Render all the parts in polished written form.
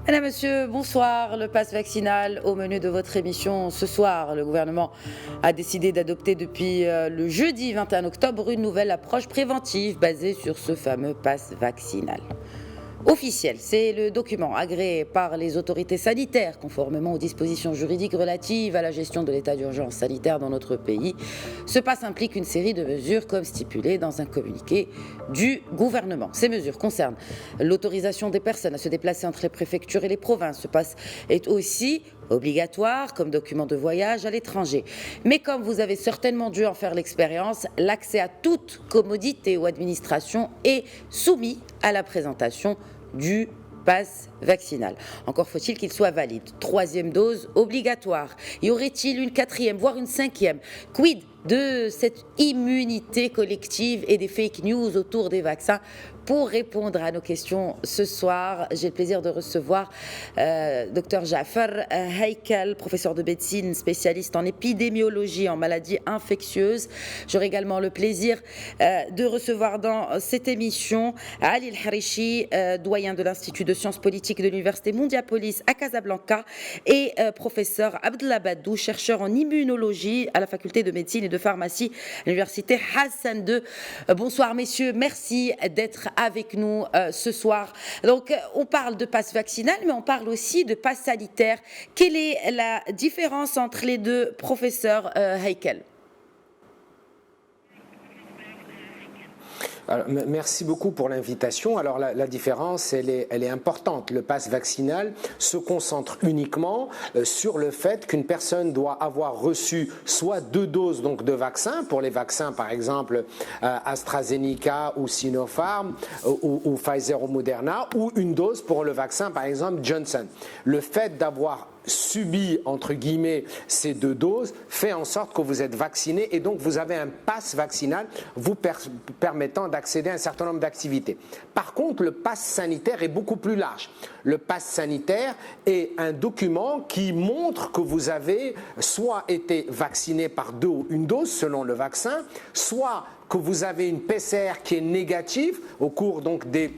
Mesdames, Messieurs, bonsoir. Le pass vaccinal au menu de votre émission ce soir. Le gouvernement a décidé d'adopter depuis le jeudi 21 octobre une nouvelle approche préventive basée sur ce fameux pass vaccinal. Officiel, c'est le document agréé par les autorités sanitaires conformément aux dispositions juridiques relatives à la gestion de l'état d'urgence sanitaire dans notre pays. Ce pass implique une série de mesures comme stipulé dans un communiqué du gouvernement. Ces mesures concernent l'autorisation des personnes à se déplacer entre les préfectures et les provinces. Ce pass est aussi obligatoire comme document de voyage à l'étranger. Mais comme vous avez certainement dû en faire l'expérience, l'accès à toute commodité ou administration est soumis à la présentation du pass vaccinal. Encore faut-il qu'il soit valide. Troisième dose obligatoire. Y aurait-il une quatrième, voire une cinquième? Quid de cette immunité collective et des fake news autour des vaccins? Pour répondre à nos questions ce soir, j'ai le plaisir de recevoir Dr Jafar Haikal, professeur de médecine, spécialiste en épidémiologie, en maladies infectieuses. J'aurai également le plaisir de recevoir dans cette émission Ali El-Harichi, doyen de l'Institut de sciences politiques de l'Université Mondiapolis à Casablanca, et professeur Abdellah Badou, chercheur en immunologie à la faculté de médecine et de pharmacie à l'Université Hassan II. Bonsoir messieurs, merci d'être avec nous ce soir. Donc, on parle de passe vaccinal, mais on parle aussi de passe sanitaire. Quelle est la différence entre les deux, professeur Haikal? Alors, merci beaucoup pour l'invitation. Alors la différence, elle est importante. Le pass vaccinal se concentre uniquement sur le fait qu'une personne doit avoir reçu soit 2 doses donc de vaccins, pour les vaccins par exemple AstraZeneca ou Sinopharm ou Pfizer ou Moderna, ou une dose pour le vaccin par exemple Johnson. Le fait d'avoir subi, entre guillemets, ces 2 doses, fait en sorte que vous êtes vacciné et donc vous avez un pass vaccinal vous permettant d'accéder à un certain nombre d'activités. Par contre, le pass sanitaire est beaucoup plus large. Le pass sanitaire est un document qui montre que vous avez soit été vacciné par 2 ou une dose selon le vaccin, soit que vous avez une PCR qui est négative au cours donc des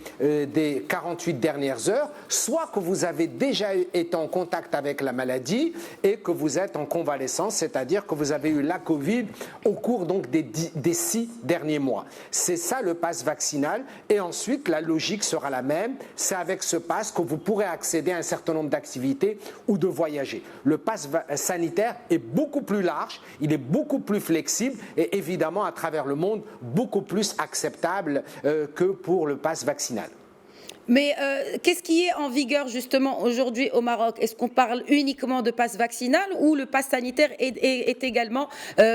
48 dernières heures, soit que vous avez déjà été en contact avec la maladie et que vous êtes en convalescence, c'est-à-dire que vous avez eu la Covid au cours donc des 6 derniers mois. C'est ça le pass vaccinal, et ensuite la logique sera la même, c'est avec ce pass que vous pourrez accéder à un certain nombre d'activités ou de voyager. Le pass sanitaire est beaucoup plus large, il est beaucoup plus flexible et évidemment à travers le monde beaucoup plus acceptable que pour le pass vaccinal. Mais qu'est-ce qui est en vigueur justement aujourd'hui au Maroc? Est-ce qu'on parle uniquement de pass vaccinal ou le pass sanitaire est également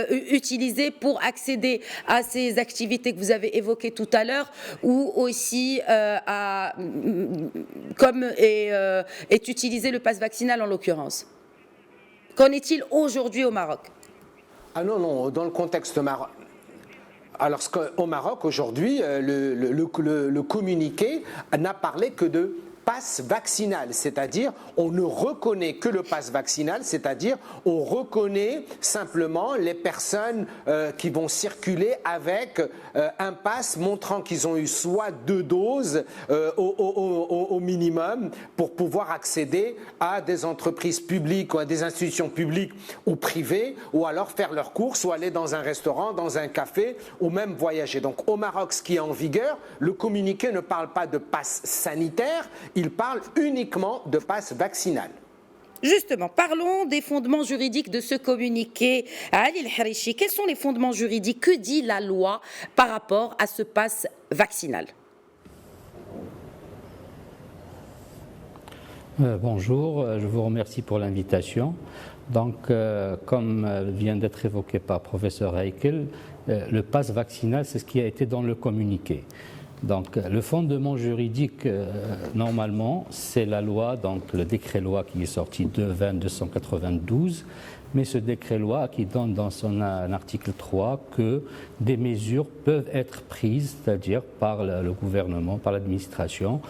utilisé pour accéder à ces activités que vous avez évoquées tout à l'heure, ou aussi comme est utilisé le pass vaccinal en l'occurrence? Qu'en est-il aujourd'hui au Maroc? Ah non, dans le contexte marocain. Alors, au Maroc, aujourd'hui, le communiqué n'a parlé que de passe vaccinal, c'est-à-dire on ne reconnaît que le passe vaccinal, c'est-à-dire on reconnaît simplement les personnes qui vont circuler avec un passe montrant qu'ils ont eu soit 2 doses au minimum pour pouvoir accéder à des entreprises publiques ou à des institutions publiques ou privées, ou alors faire leurs courses ou aller dans un restaurant, dans un café, ou même voyager. Donc au Maroc, ce qui est en vigueur, le communiqué ne parle pas de passe sanitaire, il parle uniquement de passe vaccinal. Justement, parlons des fondements juridiques de ce communiqué. Ali El-Harichi, quels sont les fondements juridiques? Que dit la loi par rapport à ce passe vaccinal? Bonjour, je vous remercie pour l'invitation. Donc, comme vient d'être évoqué par professeur Haikal, le passe vaccinal, c'est ce qui a été dans le communiqué. Donc, le fondement juridique, normalement, c'est la loi, donc le décret-loi qui est sorti de 292, mais ce décret-loi qui donne dans son article 3 que des mesures peuvent être prises, c'est-à-dire par le gouvernement, par l'administration,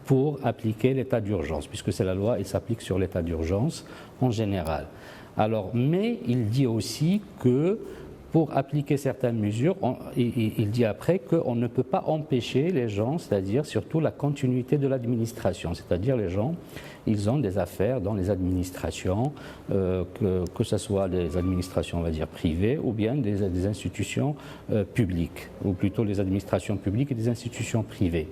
pour appliquer l'état d'urgence, puisque c'est la loi, elle s'applique sur l'état d'urgence en général. Alors, mais il dit aussi que pour appliquer certaines mesures, il dit après qu'on ne peut pas empêcher les gens, c'est-à-dire surtout la continuité de l'administration, c'est-à-dire les gens, ils ont des affaires dans les administrations, que ce soit des administrations, on va dire, privées ou bien des institutions publiques, ou plutôt les administrations publiques et des institutions privées.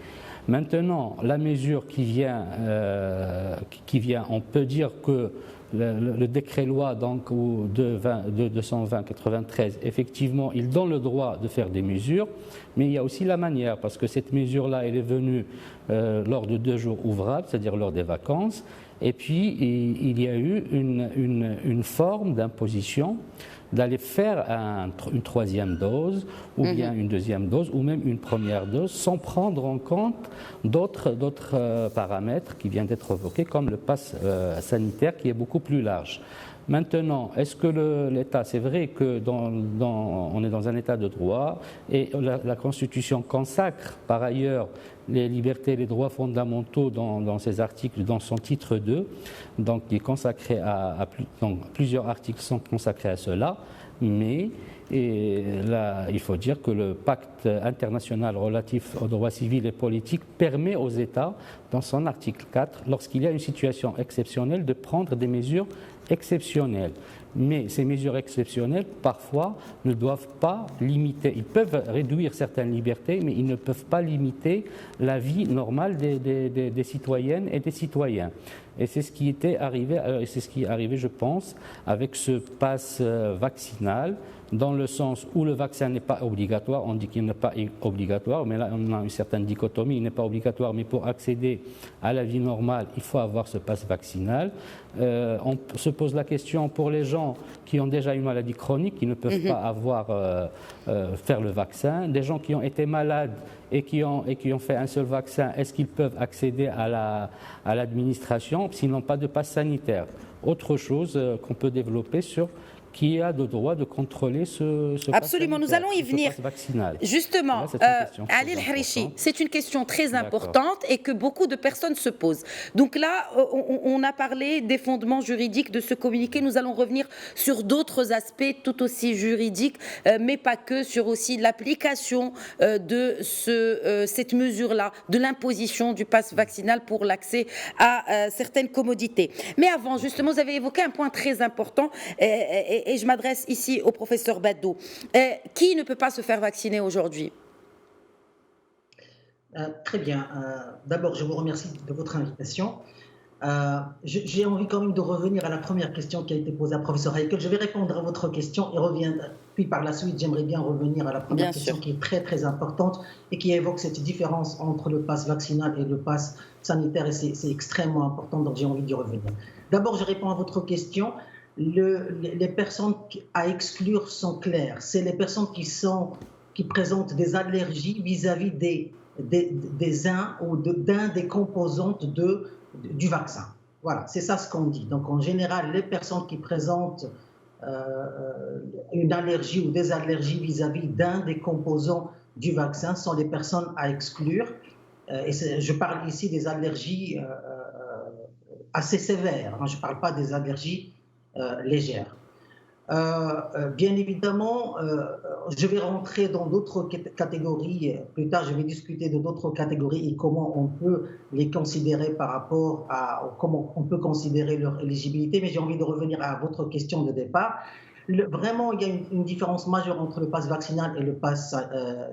Maintenant, la mesure qui vient, on peut dire que le décret-loi donc, de 220-93, effectivement, il donne le droit de faire des mesures, mais il y a aussi la manière, parce que cette mesure-là, elle est venue lors de 2 jours ouvrables, c'est-à-dire lors des vacances, et puis il y a eu une forme d'imposition d'aller faire une 3e dose, ou bien une 2e dose, ou même une première dose, sans prendre en compte d'autres paramètres qui viennent d'être évoqués, comme le pass sanitaire qui est beaucoup plus large. Maintenant, est-ce que l'État, c'est vrai que on est dans un État de droit et la Constitution consacre par ailleurs les libertés et les droits fondamentaux dans ses articles, dans son titre 2, donc il est consacré donc, plusieurs articles sont consacrés à cela, mais là, il faut dire que le pacte international relatif aux droits civils et politiques permet aux États, dans son article 4, lorsqu'il y a une situation exceptionnelle, de prendre des mesures exceptionnelles. Mais ces mesures exceptionnelles, parfois, ne doivent pas limiter. Ils peuvent réduire certaines libertés, mais ils ne peuvent pas limiter la vie normale des citoyennes et des citoyens. Et c'est ce qui était arrivé, c'est ce qui est arrivé, je pense, avec ce pass vaccinal, dans le sens où le vaccin n'est pas obligatoire. On dit qu'il n'est pas obligatoire, mais là on a une certaine dichotomie, il n'est pas obligatoire, mais pour accéder à la vie normale, il faut avoir ce pass vaccinal. On se pose la question pour les gens qui ont déjà une maladie chronique, qui ne peuvent pas faire le vaccin, des gens qui ont été malades et qui ont fait un seul vaccin, est-ce qu'ils peuvent accéder à l'administration s'ils n'ont pas de pass sanitaire? Autre chose qu'on peut développer sur qui a le droit de contrôler ce Absolument, nous allons y venir. Justement, Ali El-Harichi, c'est une question très importante et que beaucoup de personnes se posent. Donc là, on a parlé des fondements juridiques de ce communiqué. Nous allons revenir sur d'autres aspects tout aussi juridiques, mais pas que, sur aussi l'application de cette mesure-là, de l'imposition du pass vaccinal pour l'accès à certaines commodités. Mais avant, justement, vous avez évoqué un point très important et je m'adresse ici au professeur Badou. Qui ne peut pas se faire vacciner aujourd'hui? Très bien. D'abord, je vous remercie de votre invitation. J'ai envie quand même de revenir à la première question qui a été posée à professeur Heikel. Je vais répondre à votre question et reviendrai. Puis par la suite, j'aimerais bien revenir à la première question qui est très très importante et qui évoque cette différence entre le pass vaccinal et le pass sanitaire. Et c'est extrêmement important, donc j'ai envie d'y revenir. D'abord, je réponds à votre question. Les personnes à exclure sont claires. C'est les personnes qui présentent des allergies vis-à-vis des uns ou d'un des composantes du vaccin. Voilà, c'est ça ce qu'on dit. Donc en général, les personnes qui présentent une allergie ou des allergies vis-à-vis d'un des composants du vaccin sont les personnes à exclure. Et je parle ici des allergies assez sévères. Je ne parle pas des allergies légère. Bien évidemment, je vais rentrer dans d'autres catégories. Plus tard, je vais discuter de d'autres catégories et comment on peut les considérer par rapport à comment on peut considérer leur éligibilité. Mais j'ai envie de revenir à votre question de départ. Vraiment, il y a une différence majeure entre le pass vaccinal et le pass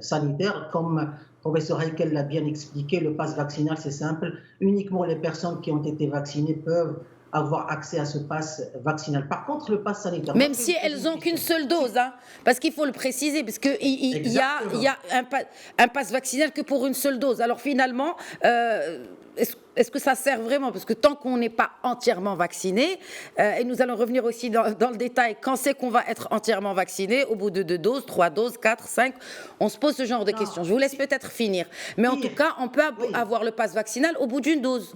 sanitaire. Comme le professeur Heikel l'a bien expliqué, le pass vaccinal, c'est simple. Uniquement les personnes qui ont été vaccinées peuvent avoir accès à ce pass vaccinal. Par contre, le pass sanitaire... Même si elles n'ont qu'une seule dose, hein, parce qu'il faut le préciser, parce qu'il y a un pass vaccinal que pour une seule dose. Alors finalement, est-ce que ça sert vraiment? Parce que tant qu'on n'est pas entièrement vacciné, et nous allons revenir aussi dans le détail, quand c'est qu'on va être entièrement vacciné, au bout de 2 doses, 3 doses, 4, 5, on se pose ce genre de questions. Je vous laisse peut-être finir. Mais en tout cas, on peut avoir le pass vaccinal au bout d'une dose.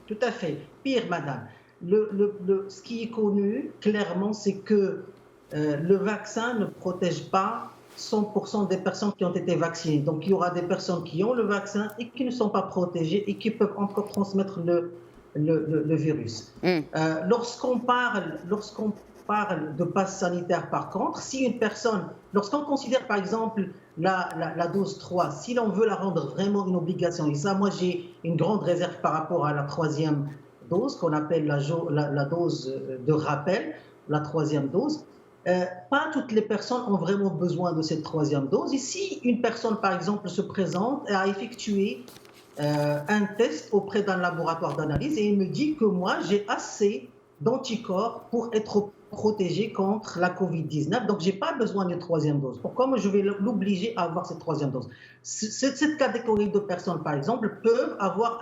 Tout à fait. Pire, madame. Ce qui est connu, clairement, c'est que le vaccin ne protège pas 100% des personnes qui ont été vaccinées. Donc, il y aura des personnes qui ont le vaccin et qui ne sont pas protégées et qui peuvent encore transmettre le virus. Lorsqu'on parle de passe sanitaire, par contre, si une personne, lorsqu'on considère par exemple la dose 3, si l'on veut la rendre vraiment une obligation, et ça, moi j'ai une grande réserve par rapport à la troisième dose, qu'on appelle la dose de rappel, la troisième dose, pas toutes les personnes ont vraiment besoin de cette troisième dose. Et si une personne, par exemple, se présente et a effectué un test auprès d'un laboratoire d'analyse et il me dit que moi, j'ai assez d'anticorps pour être protégé contre la Covid-19, donc je n'ai pas besoin d'une troisième dose. Pourquoi moi je vais l'obliger à avoir cette troisième dose? Cette catégorie de personnes, par exemple, peuvent avoir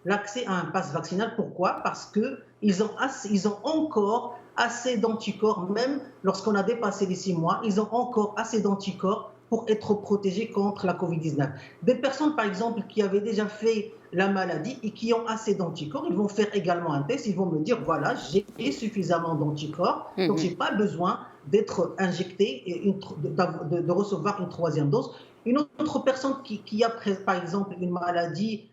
l'accès à un pass vaccinal. Pourquoi? Parce qu'ils ont encore assez d'anticorps, même lorsqu'on a dépassé les 6 mois, ils ont encore assez d'anticorps pour être protégés contre la Covid-19. Des personnes, par exemple, qui avaient déjà fait la maladie et qui ont assez d'anticorps, ils vont faire également un test, ils vont me dire, voilà, j'ai suffisamment d'anticorps, donc je n'ai pas besoin d'être injecté et de recevoir une troisième dose. Une autre personne qui a, par exemple, une maladie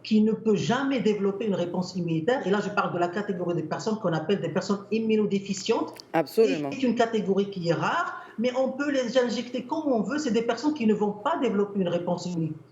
qui ne peut jamais développer une réponse immunitaire, et là je parle de la catégorie des personnes qu'on appelle des personnes immunodéficientes. Absolument. C'est une catégorie qui est rare, mais on peut les injecter comme on veut. C'est des personnes qui ne vont pas développer une réponse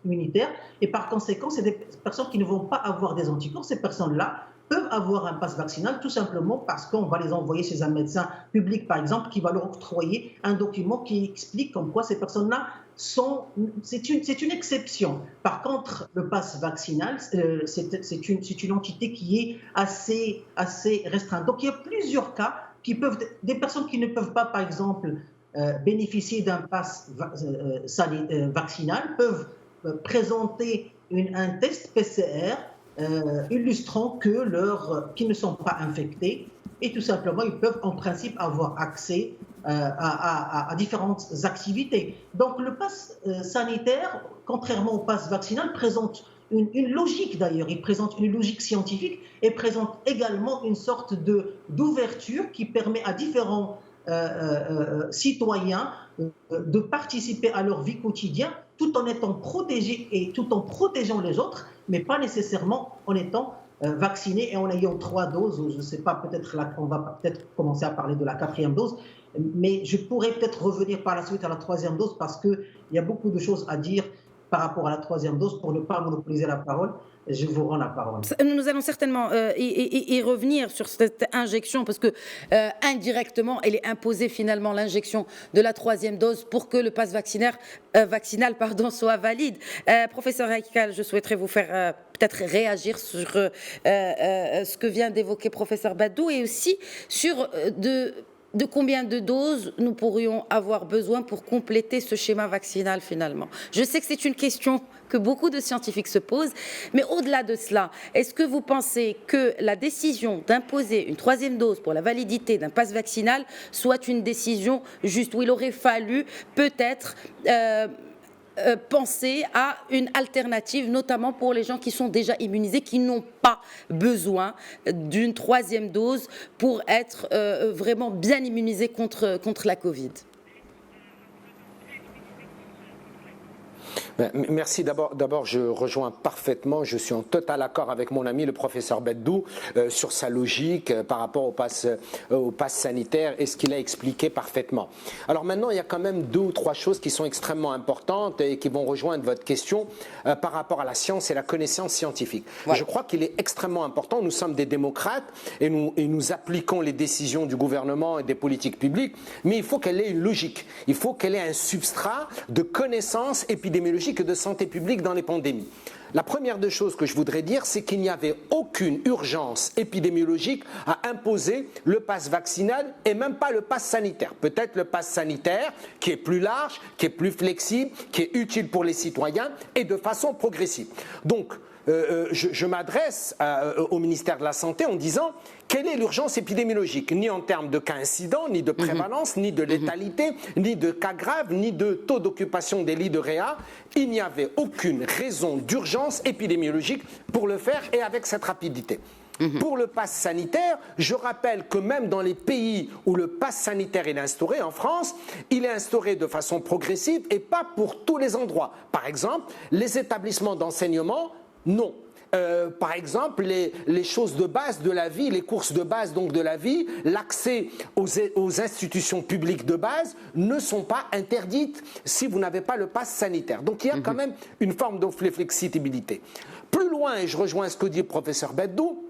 immunitaire, et par conséquent, c'est des personnes qui ne vont pas avoir des anticorps. Ces personnes-là peuvent avoir un pass vaccinal tout simplement parce qu'on va les envoyer chez un médecin public, par exemple, qui va leur octroyer un document qui explique comme quoi ces personnes-là c'est une exception. Par contre, le pass vaccinal, c'est une entité qui est assez restreinte. Donc, il y a plusieurs cas des personnes qui ne peuvent pas, par exemple, bénéficier d'un pass vaccinal peuvent présenter un test PCR illustrant qu'ils ne sont pas infectés, et tout simplement, ils peuvent en principe avoir accès à différentes activités. Donc le pass sanitaire, contrairement au pass vaccinal, présente une logique d'ailleurs, il présente une logique scientifique et présente également une sorte d'ouverture qui permet à différents citoyens de participer à leur vie quotidienne tout en étant protégés et tout en protégeant les autres, mais pas nécessairement en étant vaccinés et en ayant 3 doses. Je ne sais pas, peut-être on va peut-être commencer à parler de la 4e dose, mais je pourrais peut-être revenir par la suite à la 3e dose parce qu'il y a beaucoup de choses à dire par rapport à la 3e dose. Pour ne pas monopoliser la parole, je vous rends la parole. Nous allons certainement y revenir sur cette injection parce que indirectement, elle est imposée finalement l'injection de la 3e dose pour que le pass vaccinal soit valide. Professeur Haikal, je souhaiterais vous faire peut-être réagir sur ce que vient d'évoquer professeur Baddou et aussi sur de combien de doses nous pourrions avoir besoin pour compléter ce schéma vaccinal finalement. Je sais que c'est une question que beaucoup de scientifiques se posent, mais au-delà de cela, est-ce que vous pensez que la décision d'imposer une 3e dose pour la validité d'un pass vaccinal soit une décision juste, où il aurait fallu peut-être penser à une alternative, notamment pour les gens qui sont déjà immunisés, qui n'ont pas besoin d'une 3e dose pour être vraiment bien immunisés contre la Covid? Merci. D'abord, je rejoins parfaitement, je suis en total accord avec mon ami le professeur Baddou sur sa logique par rapport au pass sanitaire et ce qu'il a expliqué parfaitement. Alors maintenant, il y a quand même 2 ou 3 choses qui sont extrêmement importantes et qui vont rejoindre votre question par rapport à la science et la connaissance scientifique. Ouais. Je crois qu'il est extrêmement important, nous sommes des démocrates et nous appliquons les décisions du gouvernement et des politiques publiques, mais il faut qu'elle ait une logique, il faut qu'elle ait un substrat de connaissances épidémiologiques et de santé publique dans les pandémies. La première des choses que je voudrais dire, c'est qu'il n'y avait aucune urgence épidémiologique à imposer le pass vaccinal et même pas le pass sanitaire. Peut-être le pass sanitaire qui est plus large, qui est plus flexible, qui est utile pour les citoyens et de façon progressive. Donc, je m'adresse au ministère de la Santé en disant quelle est l'urgence épidémiologique, ni en termes de cas incidents, ni de prévalence, ni de létalité, ni de cas graves, ni de taux d'occupation des lits de réa. Il n'y avait aucune raison d'urgence épidémiologique pour le faire et avec cette rapidité. Pour le pass sanitaire, je rappelle que même dans les pays où le pass sanitaire est instauré, en France, il est instauré de façon progressive et pas pour tous les endroits. Par exemple, les établissements d'enseignement, non. par exemple, les choses de base de la vie, les courses de base donc de la vie, l'accès aux institutions publiques de base ne sont pas interdites si vous n'avez pas le pass sanitaire. Donc il y a quand même une forme de flexibilité. Plus loin, et je rejoins ce que dit le professeur Beddou,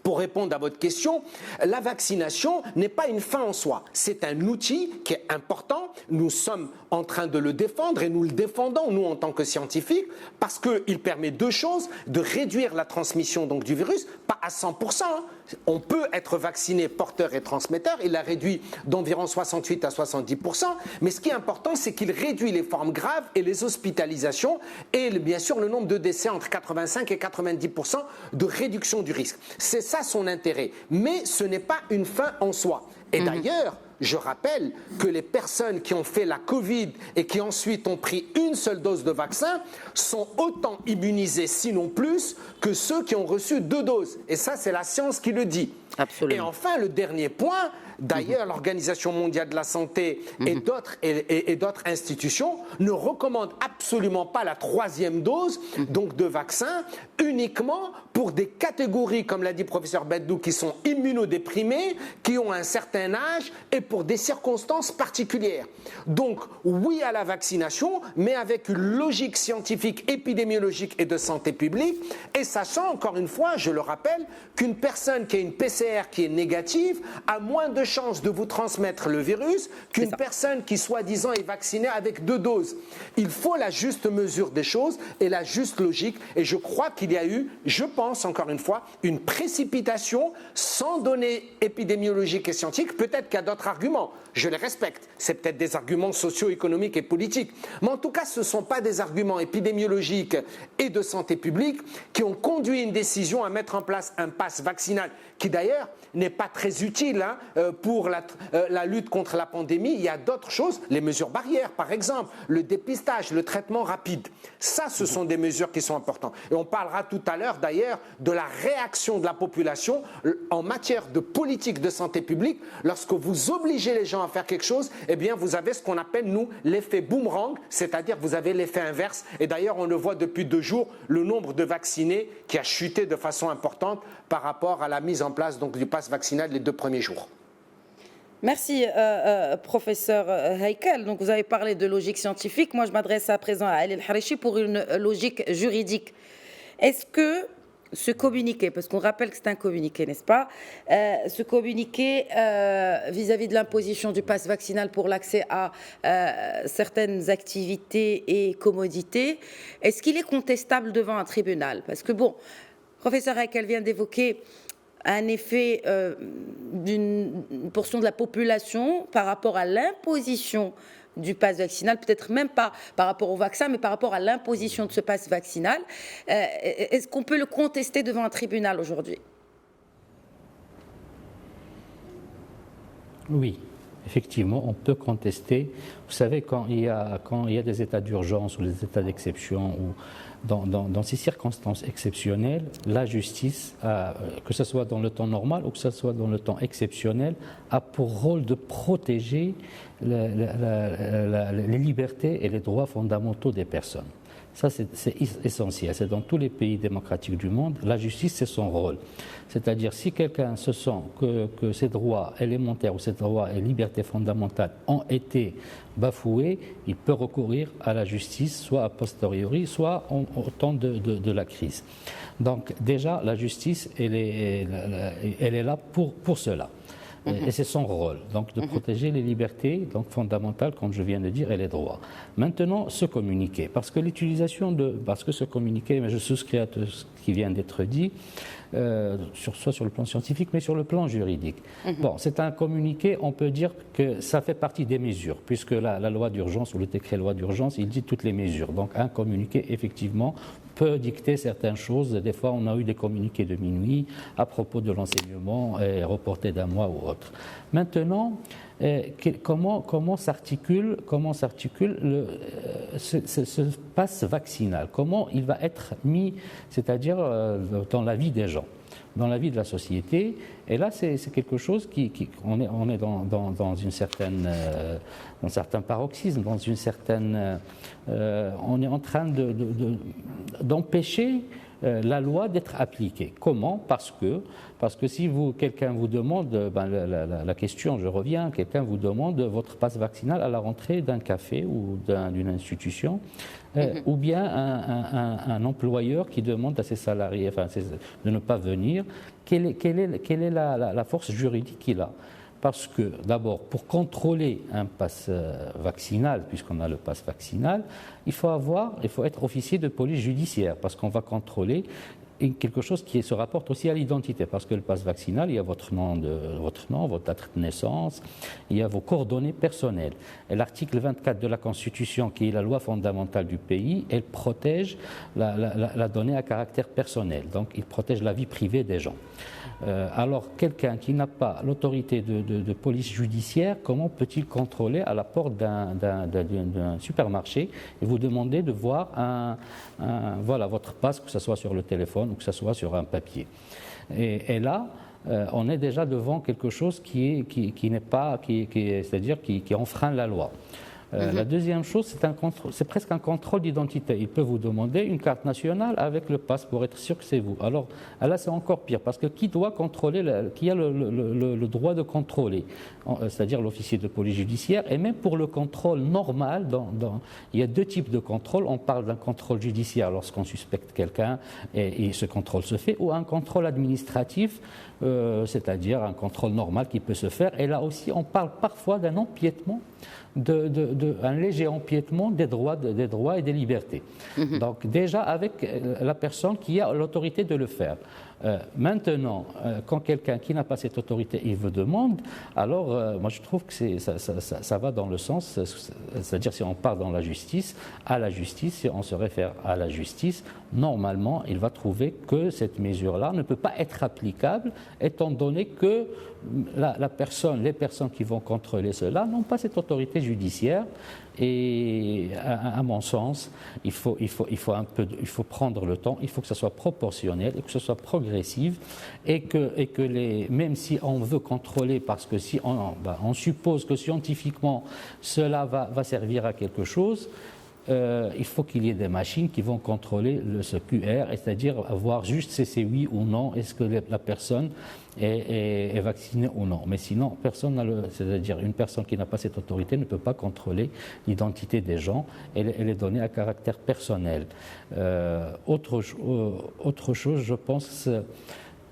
pour répondre à votre question, la vaccination n'est pas une fin en soi. C'est un outil qui est important. Nous sommes en train de le défendre et nous le défendons, nous, en tant que scientifiques, parce qu'il permet deux choses, de réduire la transmission donc, du virus, pas à 100%. Hein. On peut être vacciné porteur et transmetteur. Il l'a réduit d'environ 68 à 70%. Mais ce qui est important, c'est qu'il réduit les formes graves et les hospitalisations et bien sûr le nombre de décès entre 85 et 90% de réduction du risque. C'est ça son intérêt. Mais ce n'est pas une fin en soi. Et d'ailleurs, je rappelle que les personnes qui ont fait la Covid et qui ensuite ont pris une seule dose de vaccin sont autant immunisées, sinon plus, que ceux qui ont reçu 2 doses. Et ça, c'est la science qui le dit. Absolument. Et enfin, le dernier point, d'ailleurs, l'Organisation mondiale de la santé et d'autres institutions ne recommandent absolument pas la 3e dose donc de vaccin, uniquement pour des catégories, comme l'a dit le professeur Beddou, qui sont immunodéprimées, qui ont un certain âge et pour des circonstances particulières. Donc, oui à la vaccination, mais avec une logique scientifique, épidémiologique et de santé publique, et sachant, encore une fois, je le rappelle, qu'une personne qui a une PCR qui est négative a moins de chances de vous transmettre le virus qu'une personne qui, soi-disant, est vaccinée avec 2 doses. Il faut la juste mesure des choses et la juste logique, et je crois qu'il y a eu, je pense, encore une fois, une précipitation sans données épidémiologiques et scientifiques. Peut-être qu'il y a d'autres arguments, je les respecte, c'est peut-être des arguments socio-économiques et politiques, mais en tout cas, ce ne sont pas des arguments épidémiologiques et de santé publique qui ont conduit une décision à mettre en place un pass vaccinal, qui d'ailleurs n'est pas très utile pour la lutte contre la pandémie. Il y a d'autres choses, les mesures barrières par exemple, le dépistage, le traitement rapide. Ça, ce sont des mesures qui sont importantes. Et on parlera tout à l'heure d'ailleurs de la réaction de la population en matière de politique de santé publique. Lorsque vous obligez les gens à faire quelque chose, eh bien vous avez ce qu'on appelle, nous, l'effet boomerang, c'est-à-dire vous avez l'effet inverse. Et d'ailleurs, on le voit depuis 2 jours, le nombre de vaccinés qui a chuté de façon importante par rapport à la mise en place donc, du pass vaccinal les 2 premiers jours. Merci, professeur Heikel. Donc, vous avez parlé de logique scientifique. Moi, je m'adresse à présent à Ali El-Harichi pour une logique juridique. Est-ce que ce communiqué, parce qu'on rappelle que c'est un communiqué, n'est-ce pas, ce communiqué vis-à-vis de l'imposition du pass vaccinal pour l'accès à certaines activités et commodités, est-ce qu'il est contestable devant un tribunal? Parce que, bon, professeur Heikel vient d'évoquer un effet d'une portion de la population par rapport à l'imposition du pass vaccinal, peut-être même pas par rapport au vaccin, mais par rapport à l'imposition de ce pass vaccinal. Est-ce qu'on peut le contester devant un tribunal aujourd'hui? Oui, effectivement, on peut contester. Vous savez, quand il y a des états d'urgence ou des états d'exception, ou dans ces circonstances exceptionnelles, la justice, que ce soit dans le temps normal ou que ce soit dans le temps exceptionnel, a pour rôle de protéger les libertés et les droits fondamentaux des personnes. Ça, c'est essentiel. C'est dans tous les pays démocratiques du monde. La justice, c'est son rôle. C'est-à-dire, si quelqu'un se sent que ses droits élémentaires ou ses droits et libertés fondamentales ont été bafoués, il peut recourir à la justice, soit a posteriori, soit au temps de la crise. Donc, déjà, la justice, elle est là pour cela. Et c'est son rôle, donc de protéger les libertés donc fondamentales, comme je viens de dire, et les droits. Maintenant, ce communiqué, parce que ce communiqué, mais je souscris à tout ce qui vient d'être dit, soit sur le plan scientifique, mais sur le plan juridique. Bon, c'est un communiqué, on peut dire que ça fait partie des mesures, puisque la loi d'urgence ou le décret loi d'urgence, il dit toutes les mesures. Donc un communiqué, effectivement, peut dicter certaines choses. Des fois, on a eu des communiqués de minuit à propos de l'enseignement reporté d'1 mois ou autre. Maintenant, comment s'articule ce pass vaccinal? Comment il va être mis, c'est-à-dire dans la vie des gens, dans la vie de la société? Et là, c'est quelque chose on est dans une certaine, dans un certain paroxysme, dans une certaine, on est en train d'empêcher la loi d'être appliquée. Comment ? Parce que si quelqu'un vous demande, la question, je reviens, quelqu'un vous demande votre passe vaccinal à la rentrée d'un café ou d'une institution, ou bien un employeur qui demande à ses salariés de ne pas venir, quelle est la force juridique qu'il a ? Parce que, d'abord, pour contrôler un pass vaccinal, puisqu'on a le pass vaccinal, il faut être officier de police judiciaire, parce qu'on va contrôler quelque chose qui se rapporte aussi à l'identité, parce que le pass vaccinal, il y a votre nom, votre date de naissance, il y a vos coordonnées personnelles. Et l'article 24 de la Constitution, qui est la loi fondamentale du pays, elle protège la donnée à caractère personnel, donc il protège la vie privée des gens. Alors, quelqu'un qui n'a pas l'autorité de police judiciaire, comment peut-il contrôler à la porte d'un supermarché et vous demander de voir votre passe, que ce soit sur le téléphone ou que ce soit sur un papier. Et là, on est déjà devant quelque chose qui enfreint la loi. La deuxième chose, c'est presque un contrôle d'identité. Il peut vous demander une carte nationale avec le passe pour être sûr que c'est vous. Alors là, c'est encore pire, parce que qui doit contrôler, qui a le droit de contrôler, c'est-à-dire l'officier de police judiciaire, et même pour le contrôle normal, il y a deux types de contrôle. On parle d'un contrôle judiciaire lorsqu'on suspecte quelqu'un et ce contrôle se fait, ou un contrôle administratif, c'est-à-dire un contrôle normal qui peut se faire. Et là aussi, on parle parfois d'un empiètement, un léger empiètement des droits et des libertés. Donc déjà avec la personne qui a l'autorité de le faire. Maintenant, quand quelqu'un qui n'a pas cette autorité, il vous demande, alors moi je trouve que ça va dans le sens, c'est-à-dire si on part dans la justice, si on se réfère à la justice, normalement il va trouver que cette mesure-là ne peut pas être applicable, étant donné que les personnes qui vont contrôler cela n'ont pas cette autorité judiciaire. Et à mon sens, il faut prendre le temps, il faut que ce soit proportionnel et que ce soit progressif, et que même si on veut contrôler, parce que si on suppose que scientifiquement cela va servir à quelque chose, il faut qu'il y ait des machines qui vont contrôler ce QR, c'est-à-dire voir juste si c'est oui ou non, est-ce que la personne est vaccinée ou non. Mais sinon, c'est-à-dire une personne qui n'a pas cette autorité ne peut pas contrôler l'identité des gens et les données à caractère personnel. Autre chose, je pense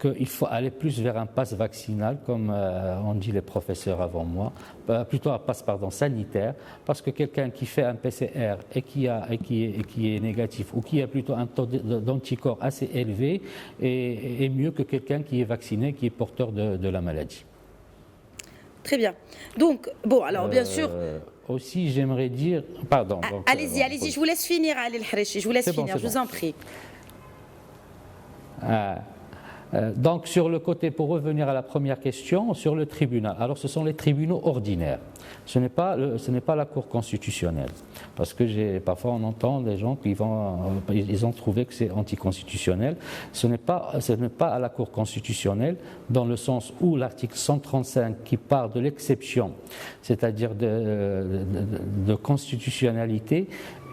qu'il faut aller plus vers un pass vaccinal, comme ont dit les professeurs avant moi, plutôt un pass sanitaire, parce que quelqu'un qui fait un PCR et qui est négatif, ou qui a plutôt un taux d'anticorps assez élevé, est mieux que quelqu'un qui est vacciné, qui est porteur de la maladie. Très bien. Donc, bon, alors bien sûr... Aussi, j'aimerais dire... Pardon. Allez-y, je vous laisse finir, Ali El-Harechi, je vous laisse finir, je vous en prie. Donc, sur le côté, pour revenir à la première question, sur le tribunal. Alors, ce sont les tribunaux ordinaires. Ce n'est pas la Cour constitutionnelle. Parce que parfois, on entend des gens qui ils ont trouvé que c'est anticonstitutionnel. Ce n'est pas à la Cour constitutionnelle, dans le sens où l'article 135, qui parle de l'exception, c'est-à-dire de constitutionnalité,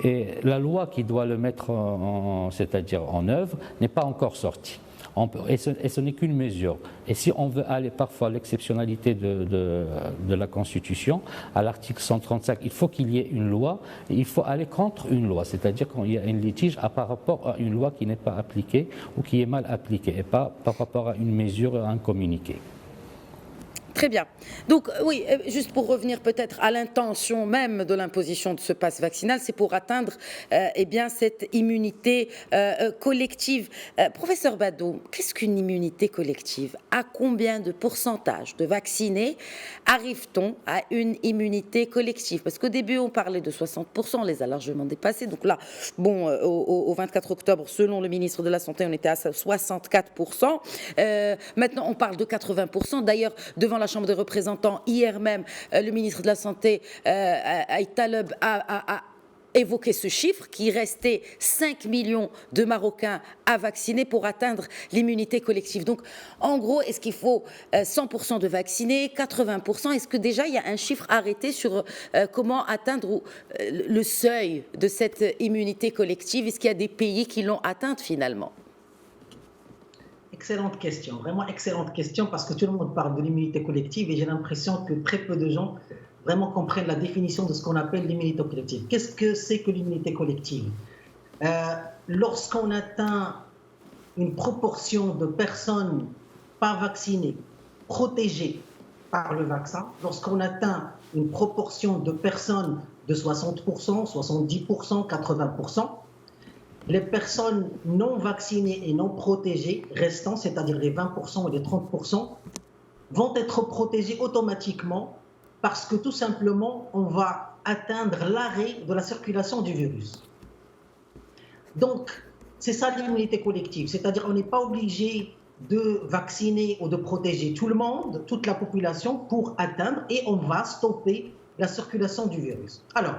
et la loi qui doit le mettre en œuvre, n'est pas encore sortie. Et ce n'est qu'une mesure. Et si on veut aller parfois à l'exceptionnalité de la Constitution, à l'article 135, il faut qu'il y ait une loi, et il faut aller contre une loi, c'est-à-dire qu'il y a un litige par rapport à une loi qui n'est pas appliquée ou qui est mal appliquée, et pas par rapport à une mesure, à un communiqué. Très bien. Donc oui, juste pour revenir peut-être à l'intention même de l'imposition de ce pass vaccinal, c'est pour atteindre cette immunité collective. Professeur Badou, qu'est-ce qu'une immunité collective? À combien de pourcentage de vaccinés arrive-t-on à une immunité collective? Parce qu'au début, on parlait de 60%, les a largement dépassés. Donc là, au 24 octobre, selon le ministre de la Santé, on était à 64%. Maintenant, on parle de 80%. D'ailleurs, devant la Chambre des représentants, hier même, le ministre de la Santé, Aït Taleb, a évoqué ce chiffre, qui restait 5 millions de Marocains à vacciner pour atteindre l'immunité collective. Donc, en gros, est-ce qu'il faut 100% de vaccinés, 80%? Est-ce que déjà, il y a un chiffre arrêté sur comment atteindre le seuil de cette immunité collective? Est-ce qu'il y a des pays qui l'ont atteinte finalement? excellente question, vraiment excellente question, parce que tout le monde parle de l'immunité collective et j'ai l'impression que très peu de gens vraiment comprennent la définition de ce qu'on appelle l'immunité collective. Qu'est-ce que c'est que l'immunité collective? Lorsqu'on atteint une proportion de personnes pas vaccinées, protégées par le vaccin, lorsqu'on atteint une proportion de personnes de 60%, 70%, 80%, les personnes non vaccinées et non protégées restantes, c'est-à-dire les 20% et les 30%, vont être protégées automatiquement parce que tout simplement, on va atteindre l'arrêt de la circulation du virus. Donc, c'est ça l'immunité collective, c'est-à-dire on n'est pas obligé de vacciner ou de protéger tout le monde, toute la population pour atteindre et on va stopper la circulation du virus. Alors,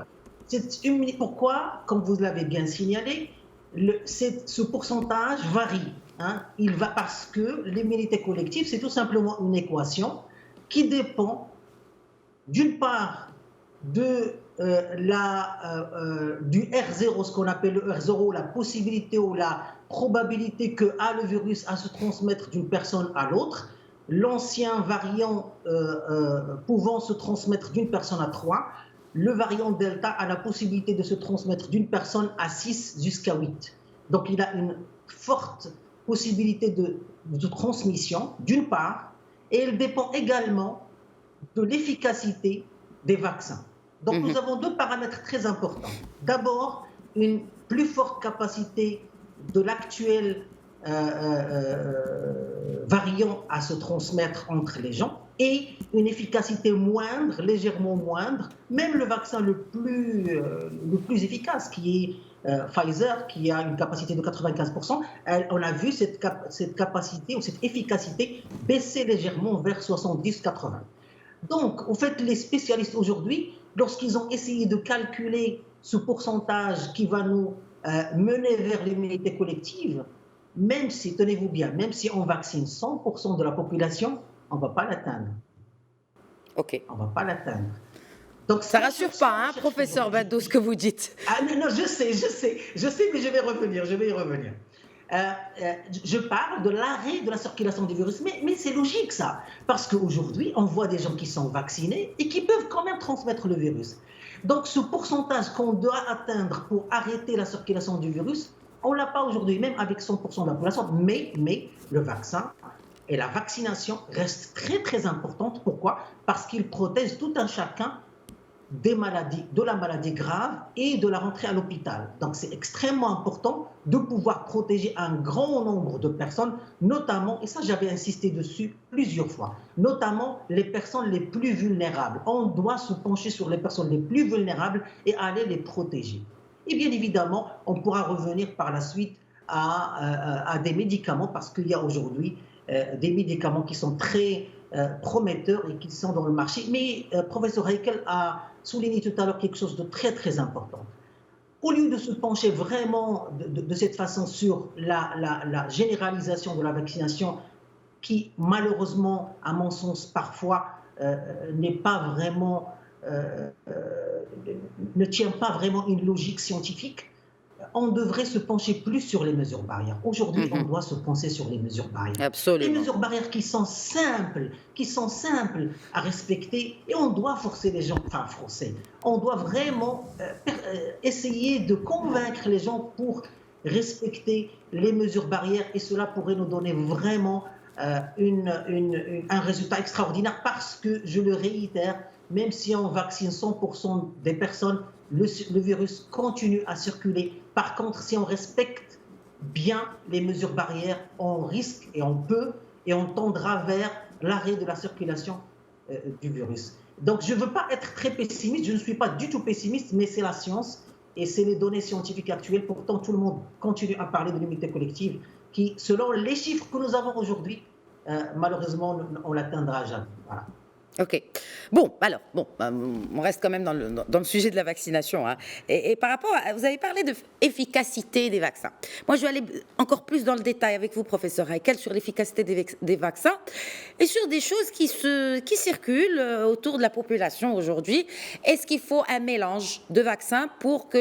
pourquoi, comme vous l'avez bien signalé, ce pourcentage varie. Il va parce que l'immunité collective, c'est tout simplement une équation qui dépend d'une part de du R0, ce qu'on appelle le R0, la possibilité ou la probabilité que a le virus à se transmettre d'une personne à l'autre, l'ancien variant pouvant se transmettre d'une personne à 3, le variant Delta a la possibilité de se transmettre d'une personne à 6 jusqu'à 8. Donc il a une forte possibilité de transmission, d'une part, et elle dépend également de l'efficacité des vaccins. Donc nous avons deux paramètres très importants. D'abord, une plus forte capacité de l'actuel variant à se transmettre entre les gens et une efficacité moindre, légèrement moindre, même le vaccin le plus efficace qui est Pfizer, qui a une capacité de 95%, on a vu cette capacité ou cette efficacité baisser légèrement vers 70-80%. Donc, en fait, les spécialistes aujourd'hui, lorsqu'ils ont essayé de calculer ce pourcentage qui va nous mener vers l'immunité collective, même si, tenez-vous bien, même si on vaccine 100% de la population, on ne va pas l'atteindre. Ok. On ne va pas l'atteindre. Donc, ça ne rassure pas, professeur Bado, ce que vous dites. Ah non, je sais, mais je vais y revenir. Je parle de l'arrêt de la circulation du virus, mais c'est logique ça, parce qu'aujourd'hui, on voit des gens qui sont vaccinés et qui peuvent quand même transmettre le virus. Donc ce pourcentage qu'on doit atteindre pour arrêter la circulation du virus, on ne l'a pas aujourd'hui, même avec 100% de la population, mais le vaccin et la vaccination restent très très importantes. Pourquoi? Parce qu'ils protègent tout un chacun des maladies, de la maladie grave et de la rentrée à l'hôpital. Donc c'est extrêmement important de pouvoir protéger un grand nombre de personnes, notamment, et ça j'avais insisté dessus plusieurs fois, notamment les personnes les plus vulnérables. On doit se pencher sur les personnes les plus vulnérables et aller les protéger. Et bien évidemment, on pourra revenir par la suite à des médicaments, parce qu'il y a aujourd'hui des médicaments qui sont très prometteurs et qui sont dans le marché. Mais professeur Heikel a souligné tout à l'heure quelque chose de très très important. Au lieu de se pencher vraiment de cette façon sur la généralisation de la vaccination, qui malheureusement, à mon sens, parfois n'est pas vraiment, ne tient pas vraiment une logique scientifique, on devrait se pencher plus sur les mesures barrières. Aujourd'hui, on doit se pencher sur les mesures barrières. Absolument. Les mesures barrières qui sont simples à respecter, et on doit forcer les gens, on doit vraiment essayer de convaincre les gens pour respecter les mesures barrières, et cela pourrait nous donner vraiment un résultat extraordinaire, parce que, je le réitère, même si on vaccine 100% des personnes, le virus continue à circuler. Par contre, si on respecte bien les mesures barrières, on risque et on peut et on tendra vers l'arrêt de la circulation du virus. Donc, je ne veux pas être très pessimiste, je ne suis pas du tout pessimiste, mais c'est la science et c'est les données scientifiques actuelles. Pourtant, tout le monde continue à parler de l'immunité collective qui, selon les chiffres que nous avons aujourd'hui, malheureusement, on ne l'atteindra jamais. Voilà. Ok. On reste quand même dans le sujet de la vaccination. Et par rapport vous avez parlé de efficacité des vaccins. Moi, je vais aller encore plus dans le détail avec vous, professeur Heikel, sur l'efficacité des vaccins et sur des choses qui circulent autour de la population aujourd'hui. Est-ce qu'il faut un mélange de vaccins pour que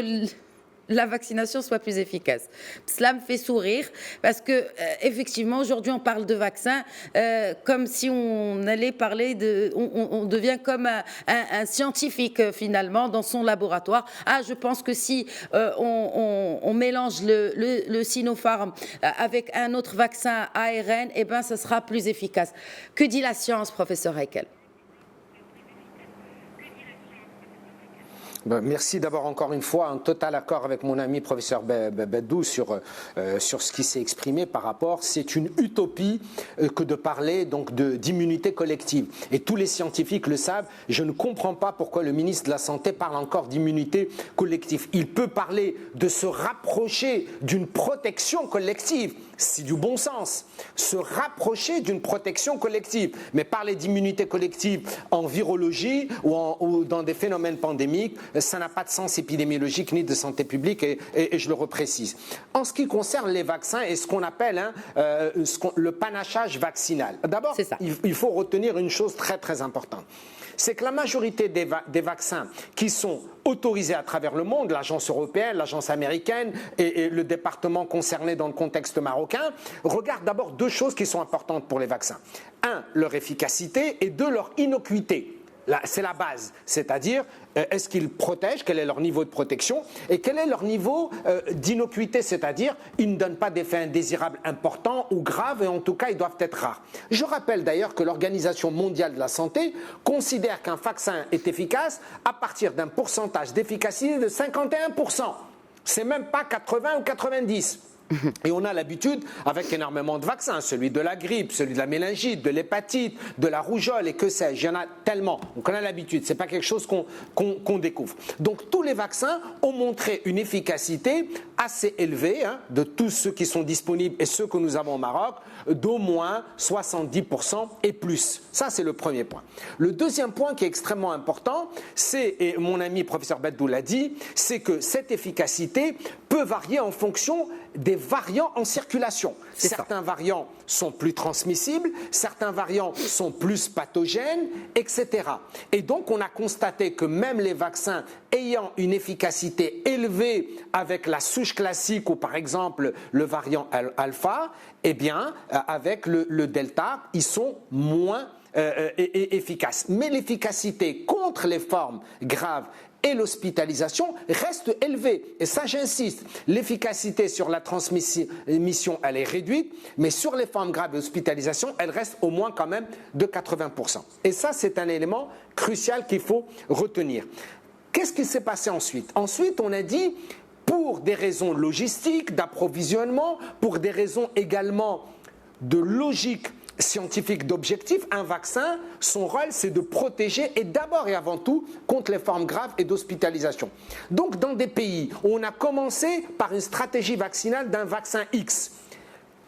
la vaccination soit plus efficace. Cela me fait sourire parce que effectivement aujourd'hui on parle de vaccin comme si on allait parler on devient comme un scientifique finalement dans son laboratoire. Ah, je pense que si on mélange le Sinopharm avec un autre vaccin ARN, eh ben ça sera plus efficace. Que dit la science, professeur Heikel? Merci d'abord encore une fois, en total accord avec mon ami professeur Beddou sur ce qui s'est exprimé par rapport. C'est une utopie que de parler donc d'immunité collective. Et tous les scientifiques le savent. Je ne comprends pas pourquoi le ministre de la Santé parle encore d'immunité collective. Il peut parler de se rapprocher d'une protection collective. C'est du bon sens. Se rapprocher d'une protection collective. Mais parler d'immunité collective en virologie ou dans des phénomènes pandémiques, ça n'a pas de sens épidémiologique ni de santé publique et je le reprécise. En ce qui concerne les vaccins et ce qu'on appelle le panachage vaccinal, d'abord, il faut retenir une chose très très importante. C'est que la majorité des vaccins qui sont autorisés à travers le monde, l'agence européenne, l'agence américaine et le département concerné dans le contexte marocain, regardent d'abord deux choses qui sont importantes pour les vaccins. Un, leur efficacité et deux, leur innocuité. C'est la base, c'est-à-dire est-ce qu'ils protègent, quel est leur niveau de protection et quel est leur niveau d'innocuité, c'est-à-dire ils ne donnent pas d'effets indésirables importants ou graves et en tout cas ils doivent être rares. Je rappelle d'ailleurs que l'Organisation mondiale de la santé considère qu'un vaccin est efficace à partir d'un pourcentage d'efficacité de 51%. C'est même pas 80 ou 90%. Et on a l'habitude, avec énormément de vaccins, celui de la grippe, celui de la méningite, de l'hépatite, de la rougeole et que sais-je, il y en a tellement. Donc on a l'habitude, ce n'est pas quelque chose qu'on découvre. Donc tous les vaccins ont montré une efficacité assez élevée de tous ceux qui sont disponibles et ceux que nous avons au Maroc, d'au moins 70% et plus. Ça, c'est le premier point. Le deuxième point qui est extrêmement important, et mon ami professeur Beddou l'a dit, c'est que cette efficacité peut varier en fonction des variants en circulation. Certains variants sont plus transmissibles, certains variants sont plus pathogènes, etc. Et donc, on a constaté que même les vaccins ayant une efficacité élevée avec la souche classique ou par exemple le variant alpha, eh bien, avec le delta, ils sont moins efficaces. Mais l'efficacité contre les formes graves et l'hospitalisation reste élevée. Et ça, j'insiste, l'efficacité sur la transmission, elle est réduite, mais sur les formes graves et l'hospitalisation, elle reste au moins quand même de 80%. Et ça, c'est un élément crucial qu'il faut retenir. Qu'est-ce qui s'est passé ensuite? Ensuite, on a dit, pour des raisons logistiques, d'approvisionnement, pour des raisons également de logique scientifique d'objectif, un vaccin, son rôle, c'est de protéger et d'abord et avant tout contre les formes graves et d'hospitalisation. Donc, dans des pays où on a commencé par une stratégie vaccinale d'un vaccin X,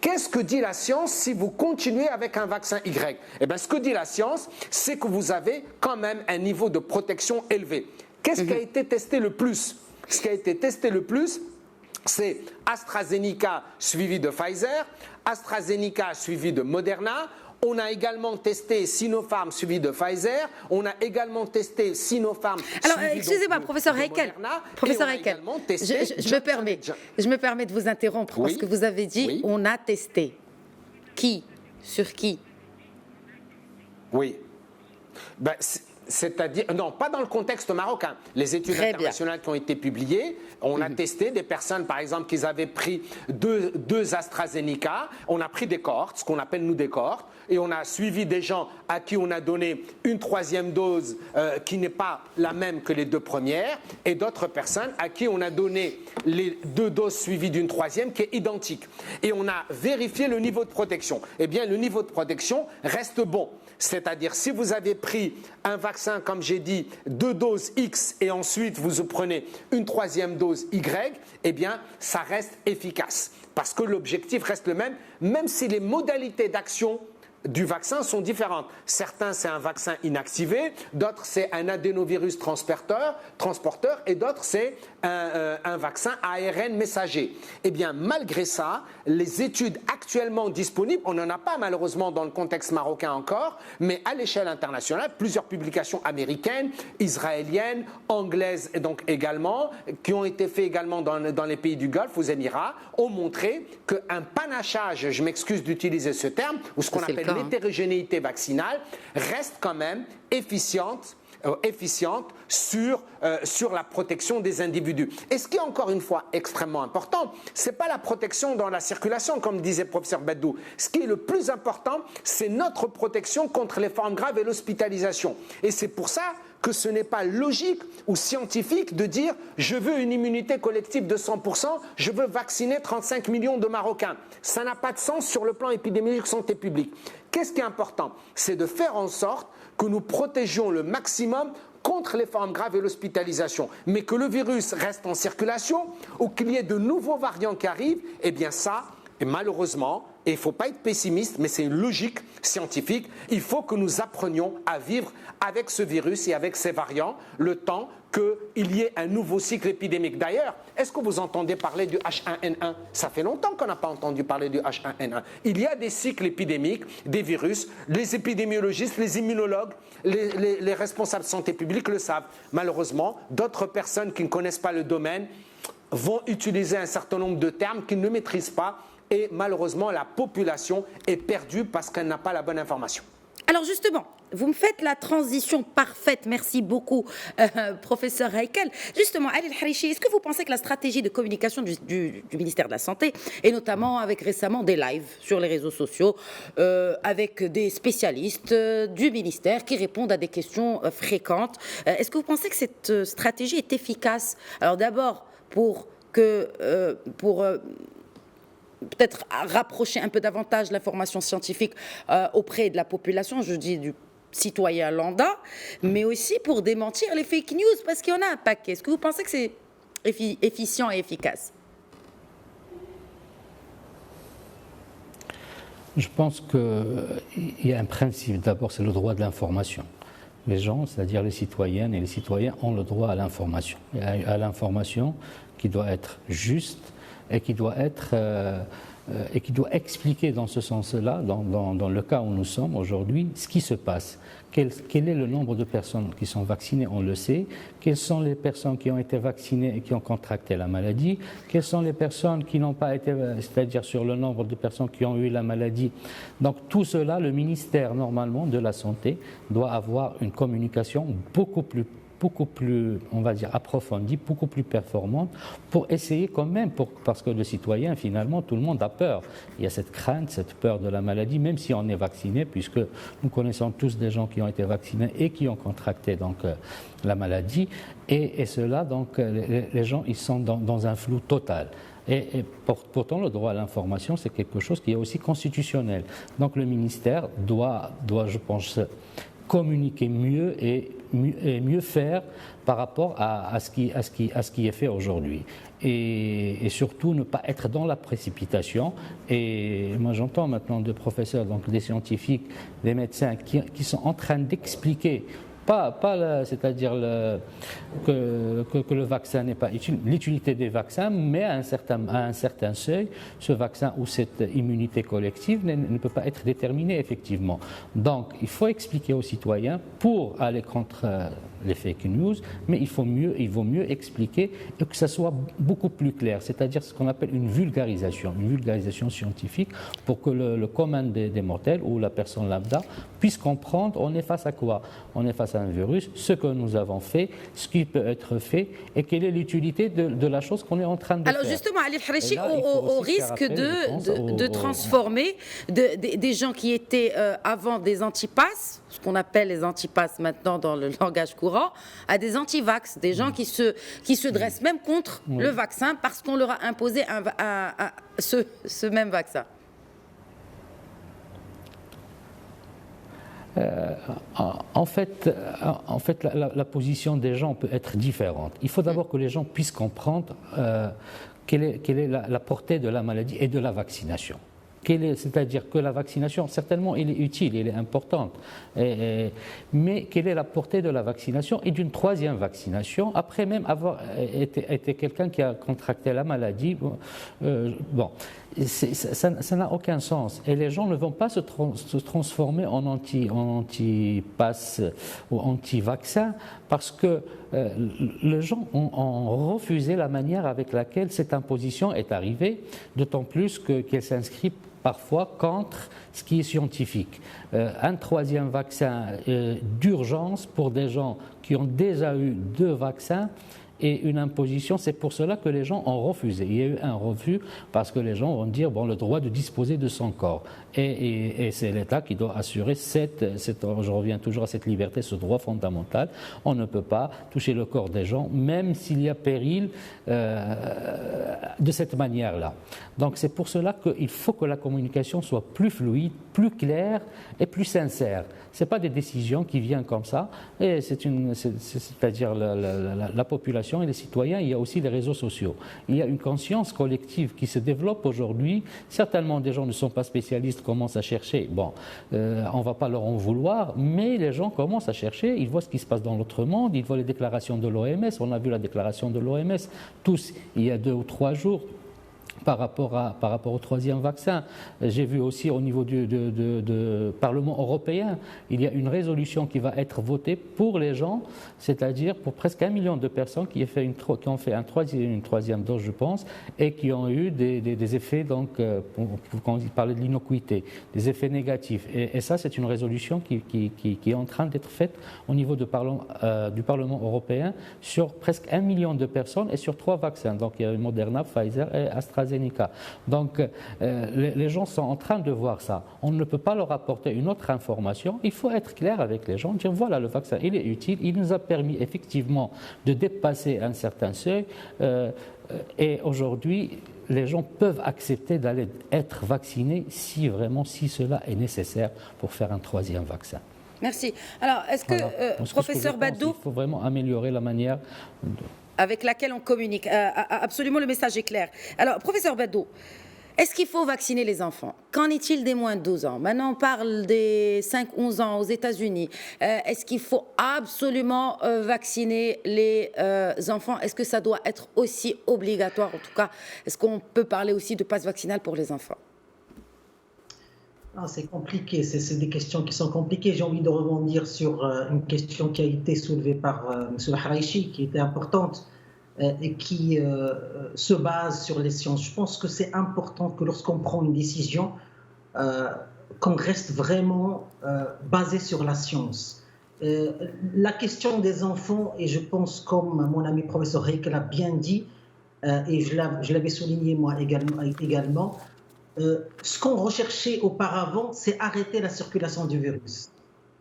qu'est-ce que dit la science si vous continuez avec un vaccin Y? Eh bien, ce que dit la science, c'est que vous avez quand même un niveau de protection élevé. Qu'est-ce qui a été testé le plus? Ce qui a été testé le plus, c'est AstraZeneca suivi de Pfizer, AstraZeneca suivi de Moderna. On a également testé Sinopharm suivi de Pfizer. On a également testé Sinopharm Alors, suivi excusez-moi, professeur Heikel. Professeur Heikel, je me permets de vous interrompre parce que vous avez dit on a testé. Qui? Sur qui? Oui. Ben, c'est-à-dire, non, pas dans le contexte marocain. Les études internationales qui ont été publiées, on a testé des personnes, par exemple, qui avaient pris deux AstraZeneca. On a pris des cohortes, ce qu'on appelle nous des cohortes, et on a suivi des gens à qui on a donné une troisième dose qui n'est pas la même que les deux premières, et d'autres personnes à qui on a donné les deux doses suivies d'une troisième qui est identique. Et on a vérifié le niveau de protection. Eh bien, le niveau de protection reste bon. C'est-à-dire, si vous avez pris un vaccin, comme j'ai dit, 2 doses X et ensuite vous prenez une troisième dose Y, eh bien, ça reste efficace. Parce que l'objectif reste le même, même si les modalités d'action du vaccin sont différentes. Certains, c'est un vaccin inactivé, d'autres, c'est un adénovirus transporteur, et d'autres, c'est un vaccin ARN messager. Eh bien, malgré ça, les études actuellement disponibles, on n'en a pas malheureusement dans le contexte marocain encore, mais à l'échelle internationale, plusieurs publications américaines, israéliennes, anglaises et donc également, qui ont été faites également dans les pays du Golfe, aux Émirats, ont montré qu'un panachage, je m'excuse d'utiliser ce terme, ou ce qu'on appelle l'hétérogénéité vaccinale, reste quand même efficiente sur la protection des individus. Et ce qui est encore une fois extrêmement important, ce n'est pas la protection dans la circulation, comme disait le professeur Beddou. Ce qui est le plus important, c'est notre protection contre les formes graves et l'hospitalisation. Et c'est pour ça que ce n'est pas logique ou scientifique de dire « je veux une immunité collective de 100%, je veux vacciner 35 millions de Marocains ». Ça n'a pas de sens sur le plan épidémiologique santé publique. Qu'est-ce qui est important? C'est de faire en sorte que nous protégions le maximum contre les formes graves et l'hospitalisation. Mais que le virus reste en circulation ou qu'il y ait de nouveaux variants qui arrivent, eh bien ça, et malheureusement, et il ne faut pas être pessimiste, mais c'est une logique scientifique, il faut que nous apprenions à vivre avec ce virus et avec ces variants le temps qu'il y ait un nouveau cycle épidémique. D'ailleurs, est-ce que vous entendez parler du H1N1? Ça fait longtemps qu'on n'a pas entendu parler du H1N1. Il y a des cycles épidémiques, des virus, les épidémiologistes, les immunologues, les responsables de santé publique le savent. Malheureusement, d'autres personnes qui ne connaissent pas le domaine vont utiliser un certain nombre de termes qu'ils ne maîtrisent pas et malheureusement la population est perdue parce qu'elle n'a pas la bonne information. Alors justement, vous me faites la transition parfaite, merci beaucoup professeur Heikel. Justement, Ali El-Harichi, est-ce que vous pensez que la stratégie de communication du ministère de la Santé, et notamment avec récemment des lives sur les réseaux sociaux, avec des spécialistes du ministère qui répondent à des questions fréquentes, est-ce que vous pensez que cette stratégie est efficace? Alors d'abord, pour peut-être rapprocher un peu davantage l'information scientifique auprès de la population, je dis du citoyen lambda, mais aussi pour démentir les fake news, parce qu'il y en a un paquet. Est-ce que vous pensez que c'est efficient et efficace? Je pense qu'il y a un principe. D'abord, c'est le droit de l'information. Les gens, c'est-à-dire les citoyennes et les citoyens, ont le droit à l'information. À l'information qui doit être juste et qui doit expliquer dans ce sens-là, dans le cas où nous sommes aujourd'hui, ce qui se passe. Quel est le nombre de personnes qui sont vaccinées, on le sait. Quelles sont les personnes qui ont été vaccinées et qui ont contracté la maladie. Quelles sont les personnes qui n'ont pas été, c'est-à-dire sur le nombre de personnes qui ont eu la maladie. Donc tout cela, le ministère normalement de la Santé doit avoir une communication beaucoup plus, on va dire, approfondie, beaucoup plus performante, pour essayer quand même, parce que le citoyen, finalement, tout le monde a peur. Il y a cette crainte, cette peur de la maladie, même si on est vacciné, puisque nous connaissons tous des gens qui ont été vaccinés et qui ont contracté donc, la maladie. Et cela, donc, les gens, ils sont dans un flou total. Et pourtant, le droit à l'information, c'est quelque chose qui est aussi constitutionnel. Donc, le ministère doit je pense, communiquer mieux et mieux faire par rapport à ce qui est fait aujourd'hui. Et surtout ne pas être dans la précipitation. Et moi j'entends maintenant des professeurs, donc des scientifiques, des médecins qui sont en train d'expliquer c'est-à-dire que le vaccin n'est pas utile, l'utilité des vaccins, mais à un certain seuil, ce vaccin ou cette immunité collective ne peut pas être déterminée effectivement. Donc il faut expliquer aux citoyens pour aller contre les fake news, mais il vaut mieux expliquer et que ça soit beaucoup plus clair, c'est-à-dire ce qu'on appelle une vulgarisation scientifique pour que le commun des mortels ou la personne lambda puisse comprendre on est face à quoi? On est face à un virus, ce que nous avons fait, ce qui peut être fait et quelle est l'utilité de la chose qu'on est en train de faire. Alors justement, Ali El-Harichi, au risque de transformer des gens qui étaient avant des antipasses, ce qu'on appelle les antipasses maintenant dans le langage courant, à des antivax, des gens qui se dressent même contre le vaccin parce qu'on leur a imposé ce même vaccin. En fait, la position des gens peut être différente. Il faut d'abord que les gens puissent comprendre quelle est la portée de la maladie et de la vaccination. C'est-à-dire que la vaccination, certainement, elle est utile, elle est importante. Mais quelle est la portée de la vaccination et d'une troisième vaccination, après même avoir été quelqu'un qui a contracté la maladie? Ça n'a aucun sens. Et les gens ne vont pas se transformer en anti-pass ou anti-vaccin parce que les gens ont refusé la manière avec laquelle cette imposition est arrivée, d'autant plus qu'elle s'inscrit parfois contre ce qui est scientifique. Un troisième vaccin d'urgence pour des gens qui ont déjà eu 2 vaccins et une imposition, c'est pour cela que les gens ont refusé. Il y a eu un refus parce que les gens vont dire le droit de disposer de son corps. Et c'est l'État qui doit assurer je reviens toujours à cette liberté, ce droit fondamental. On ne peut pas toucher le corps des gens, même s'il y a péril de cette manière-là. Donc c'est pour cela qu'il faut que la communication soit plus fluide, plus claire et plus sincère. Ce n'est pas des décisions qui viennent comme ça, et c'est-à-dire la population et les citoyens. Il y a aussi les réseaux sociaux. Il y a une conscience collective qui se développe aujourd'hui. Certainement, des gens ne sont pas spécialistes, commencent à chercher. On ne va pas leur en vouloir, mais les gens commencent à chercher. Ils voient ce qui se passe dans l'autre monde, ils voient les déclarations de l'OMS. On a vu la déclaration de l'OMS tous il y a 2 ou 3 jours. Par rapport au troisième vaccin. J'ai vu aussi au niveau du Parlement européen, il y a une résolution qui va être votée pour les gens, c'est-à-dire pour presque 1 million de personnes qui ont fait une troisième dose, je pense, et qui ont eu des effets, donc, quand on parlait de l'innocuité, des effets négatifs. Et ça, c'est une résolution qui est en train d'être faite au niveau du Parlement européen sur presque 1 million de personnes et sur 3 vaccins. Donc, il y a Moderna, Pfizer et AstraZeneca. Donc, les gens sont en train de voir ça. On ne peut pas leur apporter une autre information. Il faut être clair avec les gens, dire voilà, le vaccin, il est utile, il nous a permis effectivement de dépasser un certain seuil. Et aujourd'hui, les gens peuvent accepter d'aller être vaccinés si cela est nécessaire pour faire un troisième vaccin. Merci. Alors, est-ce que, professeur Badou, il faut vraiment améliorer la manière avec laquelle on communique. Absolument, le message est clair. Alors, professeur Badou, est-ce qu'il faut vacciner les enfants? Qu'en est-il des moins de 12 ans? Maintenant, on parle des 5-11 ans aux États-Unis. Est-ce qu'il faut absolument vacciner les enfants? Est-ce que ça doit être aussi obligatoire? En tout cas, est-ce qu'on peut parler aussi de passe vaccinal pour les enfants? C'est compliqué, c'est des questions qui sont compliquées. J'ai envie de rebondir sur une question qui a été soulevée par M. Haraichi, qui était importante et qui se base sur les sciences. Je pense que c'est important que lorsqu'on prend une décision, qu'on reste vraiment basé sur la science. La question des enfants, et je pense comme mon ami professeur Heikel l'a bien dit, et je l'avais souligné moi également, ce qu'on recherchait auparavant, c'est arrêter la circulation du virus.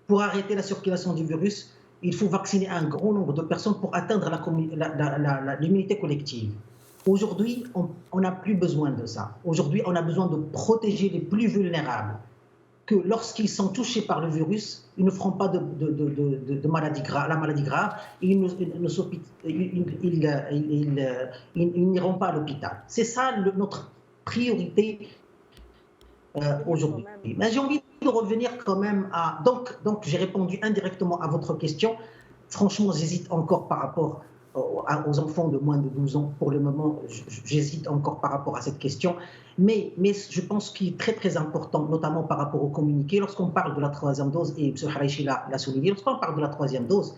Pour arrêter la circulation du virus, il faut vacciner un grand nombre de personnes pour atteindre l'immunité collective. Aujourd'hui, on n'a plus besoin de ça. Aujourd'hui, on a besoin de protéger les plus vulnérables, que lorsqu'ils sont touchés par le virus, ils ne feront pas de maladie grave, la maladie grave, et ils n'iront pas à l'hôpital. C'est ça notre priorité aujourd'hui. Mais j'ai envie de revenir quand même à... Donc j'ai répondu indirectement à votre question. Franchement, j'hésite encore par rapport aux enfants de moins de 12 ans. Pour le moment, j'hésite encore par rapport à cette question. Mais je pense qu'il est très très important, notamment par rapport au communiqué, lorsqu'on parle de la troisième dose, et M. Haraichi l'a souligné, lorsqu'on parle de la troisième dose,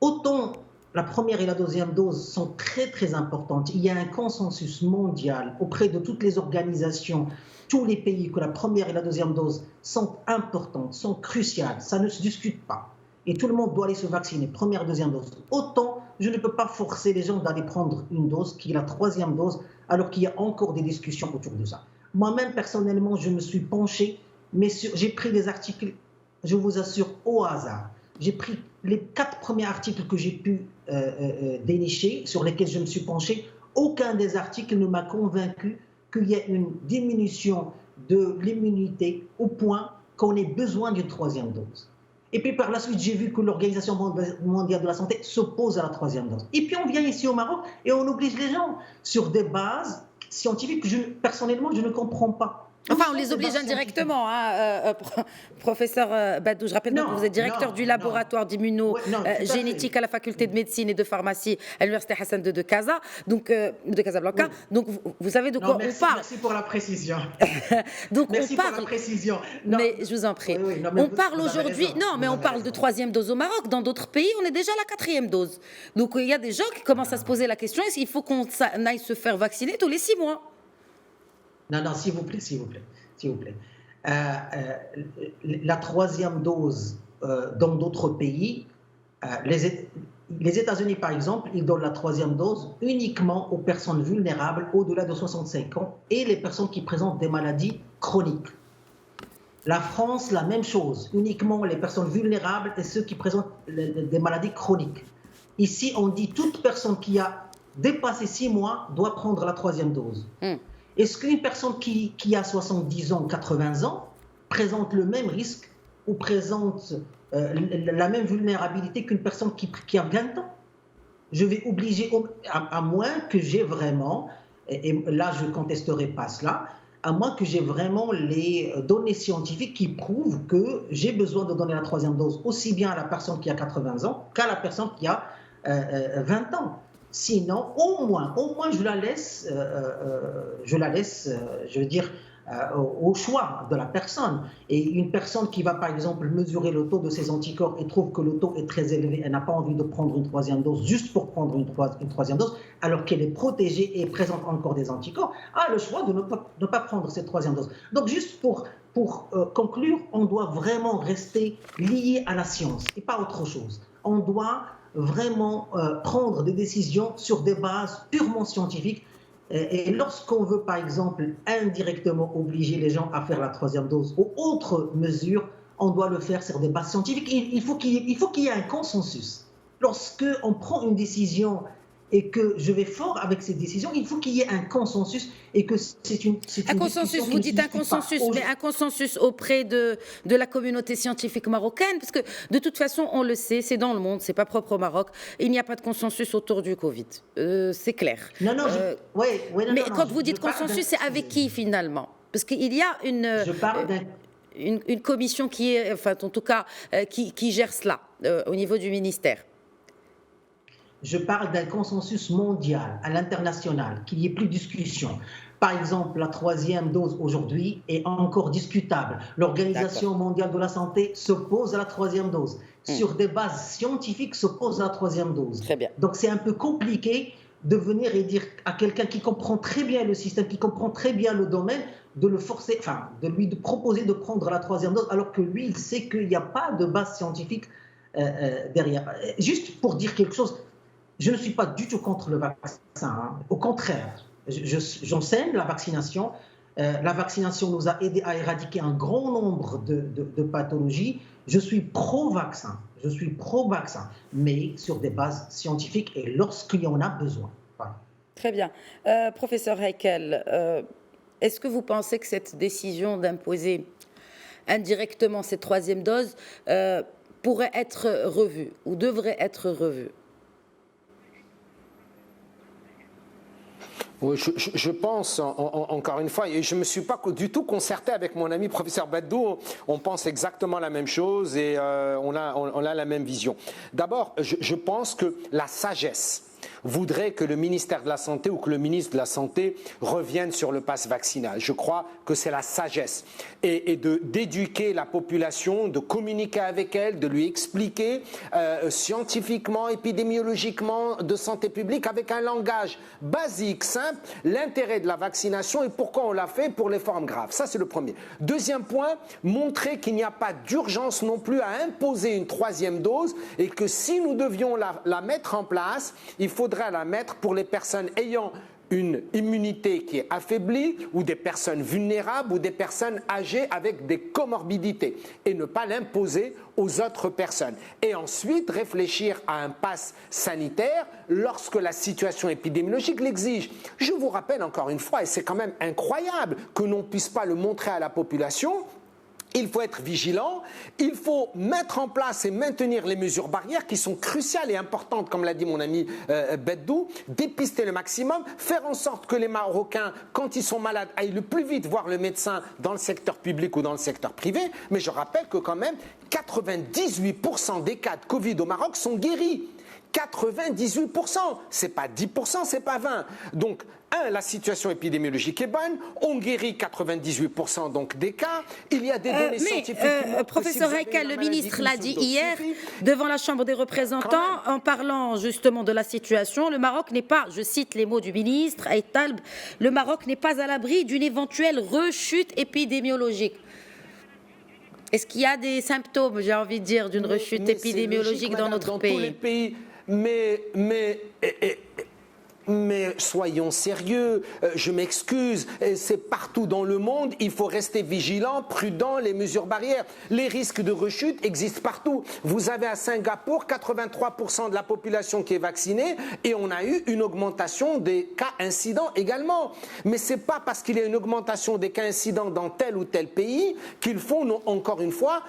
autant la première et la deuxième dose sont très très importantes. Il y a un consensus mondial auprès de toutes les organisations, tous les pays, que la première et la deuxième dose sont importantes, sont cruciales. Ça ne se discute pas. Et tout le monde doit aller se vacciner, première, deuxième dose. Autant, je ne peux pas forcer les gens d'aller prendre une dose qui est la troisième dose, alors qu'il y a encore des discussions autour de ça. Moi-même, personnellement, je me suis penché, mais j'ai pris des articles, je vous assure, au hasard. J'ai pris les 4 premiers articles que j'ai pu dénicher, sur lesquels je me suis penché. Aucun des articles ne m'a convaincu qu'il y ait une diminution de l'immunité au point qu'on ait besoin d'une troisième dose. Et puis par la suite, j'ai vu que l'Organisation mondiale de la santé s'oppose à la troisième dose. Et puis on vient ici au Maroc et on oblige les gens sur des bases scientifiques que personnellement, je ne comprends pas. Enfin, on les oblige indirectement, hein, professeur Badou. Je rappelle que vous êtes directeur du laboratoire d'immunogénétique à la faculté de médecine et de pharmacie à l'université Hassan II de Casa, donc de Casablanca. Oui. Donc, vous savez de quoi on parle. Merci pour la précision. Donc, merci pour la précision. Non. Mais je vous en prie. Oui, on parle aujourd'hui. Non, mais on parle de 3e dose au Maroc. Dans d'autres pays, on est déjà à la 4e dose. Donc, il y a des gens qui commencent à se poser la question est-ce qu'il faut qu'on aille se faire vacciner tous les 6 mois? Non, s'il vous plaît, s'il vous plaît. La 3e dose dans d'autres pays, les États-Unis, par exemple, ils donnent la 3e dose uniquement aux personnes vulnérables au-delà de 65 ans et les personnes qui présentent des maladies chroniques. La France, la même chose, uniquement les personnes vulnérables et ceux qui présentent des maladies chroniques. Ici, on dit toute personne qui a dépassé 6 mois doit prendre la 3e dose. Est-ce qu'une personne qui a 70 ans, 80 ans, présente le même risque ou présente la même vulnérabilité qu'une personne qui a 20 ans? Je vais obliger, à moins que j'ai vraiment, et là je ne contesterai pas cela, à moins que j'ai vraiment les données scientifiques qui prouvent que j'ai besoin de donner la 3e dose aussi bien à la personne qui a 80 ans qu'à la personne qui a 20 ans. Sinon, au moins, je la laisse, je veux dire, au choix de la personne. Et une personne qui va, par exemple, mesurer le taux de ses anticorps et trouve que le taux est très élevé, elle n'a pas envie de prendre une 3e dose juste pour prendre une 3e dose, alors qu'elle est protégée et présente encore des anticorps, a le choix de ne pas prendre cette 3e dose. Donc, juste pour conclure, on doit vraiment rester lié à la science et pas autre chose. On doit vraiment prendre des décisions sur des bases purement scientifiques. Et lorsqu'on veut, par exemple, indirectement obliger les gens à faire la 3e dose ou autres mesures, on doit le faire sur des bases scientifiques. Il faut qu'il y ait un consensus. Lorsqu'on prend une décision et que je vais fort avec cette décision, il faut qu'il y ait un consensus et que c'est une consensus, vous dites un consensus, mais un consensus auprès de la communauté scientifique marocaine, parce que de toute façon, on le sait, c'est dans le monde, c'est pas propre au Maroc, il n'y a pas de consensus autour du Covid, c'est clair. Non, mais quand vous dites consensus, c'est avec qui finalement? Parce qu'il y a une commission qui est, enfin en tout cas, qui gère cela au niveau du ministère. Je parle d'un consensus mondial, à l'international, qu'il n'y ait plus de discussion. Par exemple, la 3e dose aujourd'hui est encore discutable. L'Organisation mondiale de la santé s'oppose à la 3e dose. Sur des bases scientifiques, s'oppose à la 3e dose. Très bien. Donc c'est un peu compliqué de venir et dire à quelqu'un qui comprend très bien le système, qui comprend très bien le domaine, de le forcer, enfin, de lui proposer de prendre la 3e dose, alors que lui, il sait qu'il n'y a pas de base scientifique derrière. Juste pour dire quelque chose, je ne suis pas du tout contre le vaccin. Hein. Au contraire, j'enseigne la vaccination. La vaccination nous a aidé à éradiquer un grand nombre de pathologies. Je suis pro-vaccin. Mais sur des bases scientifiques et lorsqu'il y en a besoin. Voilà. Très bien. Professeur Heikel, est-ce que vous pensez que cette décision d'imposer indirectement cette 3e dose pourrait être revue ou devrait être revue? Oui, je pense, encore une fois, et je ne me suis pas du tout concerté avec mon ami professeur Badou, on pense exactement la même chose et on a la même vision. D'abord, je pense que la sagesse voudrait que le ministère de la Santé ou que le ministre de la Santé revienne sur le pass vaccinal. Je crois que c'est la sagesse et d'éduquer la population, de communiquer avec elle, de lui expliquer scientifiquement, épidémiologiquement, de santé publique, avec un langage basique, simple, l'intérêt de la vaccination et pourquoi on l'a fait pour les formes graves. Ça, c'est le premier. Deuxième point, montrer qu'il n'y a pas d'urgence non plus à imposer une 3e dose et que si nous devions la mettre en place, il faudrait la mettre pour les personnes ayant une immunité qui est affaiblie ou des personnes vulnérables ou des personnes âgées avec des comorbidités et ne pas l'imposer aux autres personnes. Et ensuite réfléchir à un pass sanitaire lorsque la situation épidémiologique l'exige. Je vous rappelle encore une fois, et c'est quand même incroyable que l'on ne puisse pas le montrer à la population, Il faut être vigilant, il faut mettre en place et maintenir les mesures barrières qui sont cruciales et importantes, comme l'a dit mon ami Beddou, dépister le maximum, faire en sorte que les Marocains, quand ils sont malades, aillent le plus vite voir le médecin dans le secteur public ou dans le secteur privé. Mais je rappelle que quand même, 98% des cas de Covid au Maroc sont guéris. 98%, c'est pas 10%, c'est pas 20%. Donc, la situation épidémiologique est bonne, on guérit 98% donc des cas, il y a des données scientifiques qui montrent professeur que si Haikal, le ministre l'a dit hier devant la Chambre des représentants en parlant justement de la situation, le Maroc n'est pas, je cite les mots du ministre Haït-Talb, le Maroc n'est pas à l'abri d'une éventuelle rechute épidémiologique. Est-ce qu'il y a des symptômes, j'ai envie de dire, d'une rechute épidémiologique logique, dans notre pays? Dans tous les pays, mais soyons sérieux, je m'excuse, c'est partout dans le monde, il faut rester vigilant, prudent, les mesures barrières. Les risques de rechute existent partout. Vous avez à Singapour 83% de la population qui est vaccinée et on a eu une augmentation des cas incidents également. Mais ce n'est pas parce qu'il y a une augmentation des cas incidents dans tel ou tel pays qu'il faut, encore une fois,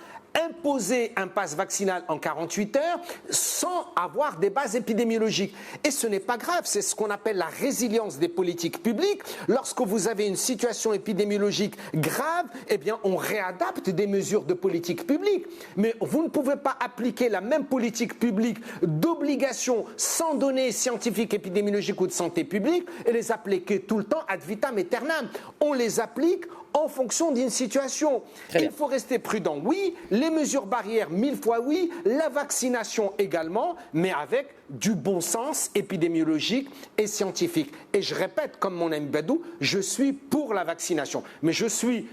imposer un pass vaccinal en 48 heures sans avoir des bases épidémiologiques. Et ce n'est pas grave, c'est ce qu'on appelle la résilience des politiques publiques. Lorsque vous avez une situation épidémiologique grave, eh bien on réadapte des mesures de politique publique. Mais vous ne pouvez pas appliquer la même politique publique d'obligation sans données scientifiques, épidémiologiques ou de santé publique et les appliquer tout le temps ad vitam aeternam. On les applique en fonction d'une situation. Il faut rester prudent, oui, les mesures barrières, 1000 fois oui, la vaccination également, mais avec du bon sens épidémiologique et scientifique. Et je répète, comme mon ami Beddou, je suis pour la vaccination, mais je suis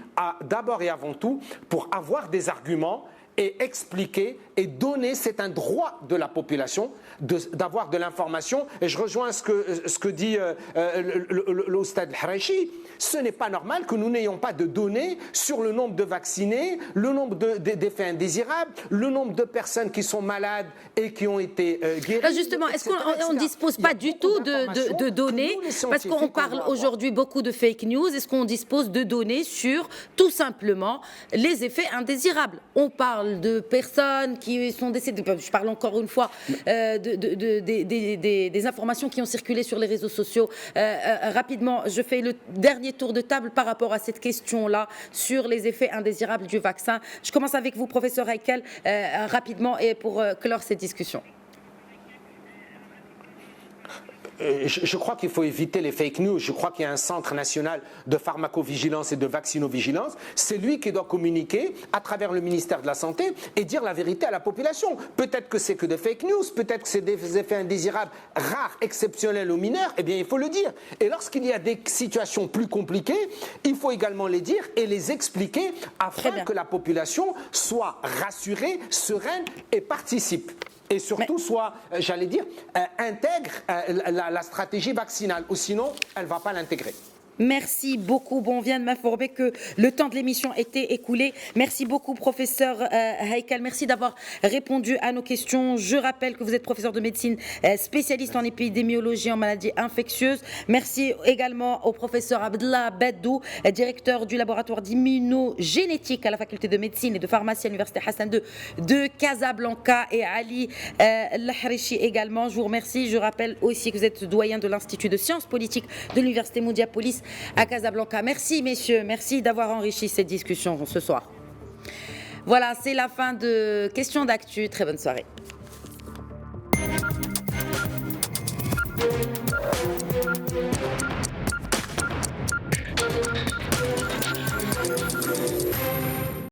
d'abord et avant tout pour avoir des arguments et expliquer et donner, c'est un droit de la population d'avoir de l'information. Et je rejoins ce que dit l'Oustad Harachi. Ce n'est pas normal que nous n'ayons pas de données sur le nombre de vaccinés, le nombre d'effets indésirables, le nombre de personnes qui sont malades et qui ont été guéries. Là justement, est-ce qu'on ne dispose pas du tout de données? Parce qu'on parle aujourd'hui beaucoup de fake news. Est-ce qu'on dispose de données sur tout simplement les effets indésirables? On parle de personnes qui sont décédées. Je parle encore une fois des informations qui ont circulé sur les réseaux sociaux. Rapidement, je fais le dernier tour de table par rapport à cette question-là sur les effets indésirables du vaccin. Je commence avec vous, professeur Haikal, rapidement et pour clore cette discussion. Je crois qu'il faut éviter les fake news. Je crois qu'il y a un centre national de pharmacovigilance et de vaccinovigilance. C'est lui qui doit communiquer à travers le ministère de la Santé et dire la vérité à la population. Peut-être que c'est que des fake news, peut-être que c'est des effets indésirables rares, exceptionnels ou mineurs. Eh bien, il faut le dire. Et lorsqu'il y a des situations plus compliquées, il faut également les dire et les expliquer afin que la population soit rassurée, sereine et participe. Et surtout, soit, j'allais dire, intègre la stratégie vaccinale, ou sinon, elle ne va pas l'intégrer. Merci beaucoup. Bon, on vient de m'informer que le temps de l'émission était écoulé. Merci beaucoup, professeur Haikal. Merci d'avoir répondu à nos questions. Je rappelle que vous êtes professeur de médecine spécialiste en épidémiologie en maladies infectieuses. Merci également au professeur Abdallah Beddou, directeur du laboratoire d'immunogénétique à la faculté de médecine et de pharmacie à l'université Hassan II de Casablanca, et Ali Lahrichi également. Je vous remercie. Je rappelle aussi que vous êtes doyen de l'Institut de sciences politiques de l'université Moudiapolis à Casablanca. Merci messieurs, merci d'avoir enrichi cette discussion ce soir. Voilà, c'est la fin de Questions d'actu. Très bonne soirée.